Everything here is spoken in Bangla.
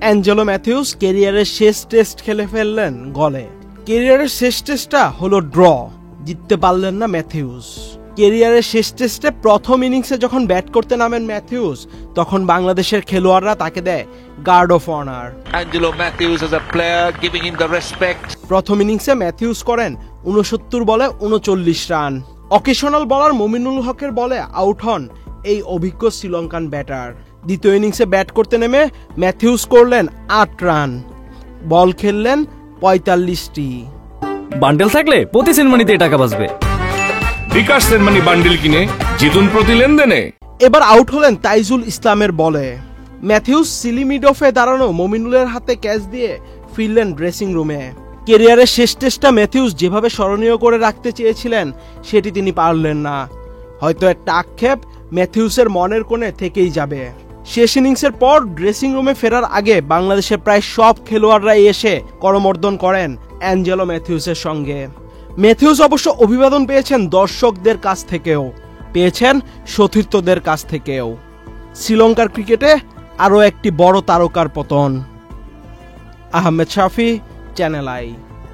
অ্যাঞ্জেলো ম্যাথিউস ক্যারিয়ারের শেষ টেস্ট খেলে ফেললেন গলে। ক্যারিয়ারের শেষ টেস্টটা হলো ড্র, জিততে পারলেন না ম্যাথিউস। ক্যারিয়ারের শেষ টেস্টে প্রথম ইনিংসে যখন ব্যাট করতে নামেন ম্যাথিউস, তখন বাংলাদেশের খেলোয়াড়রা তাকে দেয় guard of honour. Angelo Matthews as a player giving him the respect. প্রথম ইনিংসে ম্যাথিউস করেন 69 বলে 39 রান। অকেশনাল বলার মমিনুল হকের বলে আউট হন এই অভিজ্ঞ শ্রীলঙ্কান ব্যাটার। দ্বিতীয় ইনিংসে ব্যাট করতে নেমে ম্যাথিউস করলেন 8 রান, বল খেললেন 45টি। বান্ডেল থাকলে প্রতি সেনমানিতে টাকা বাঁচবে। বিকাশ সেনমানি বান্ডেল কিনে জিতুন প্রতি লেনদেনে। এবার আউট হলেন তাইজুল ইসলামের বলে। ম্যাথিউস সিলি মিড অফে দাঁড়ানো মমিনুলের হাতে ক্যাচ দিয়ে ফিরলেন ড্রেসিং রুমে। ক্যারিয়ারের শেষ টেস্টটা ম্যাথিউস যেভাবে স্মরণীয় করে রাখতে চেয়েছিলেন সেটি তিনি পারলেন না। হয়তো একটা আক্ষেপ ম্যাথিউসের মনের কোণে থেকেই যাবে। শেষ ইনিংসের পর ড্রেসিং রুমে ফেরার আগে বাংলাদেশের প্রায় সব খেলোয়াড়রাই এসে করমর্দন করেন অ্যাঞ্জেলো ম্যাথিউসের সঙ্গে। ম্যাথিউস অবশ্য অভিবাদন পেয়েছেন দর্শকদের কাছ থেকেও, পেয়েছেন সতীর্থদের কাছ থেকেও। শ্রীলঙ্কার ক্রিকেটে আরও একটি বড় তারকার পতন। আহমেদ শাফি, চ্যানেল আই।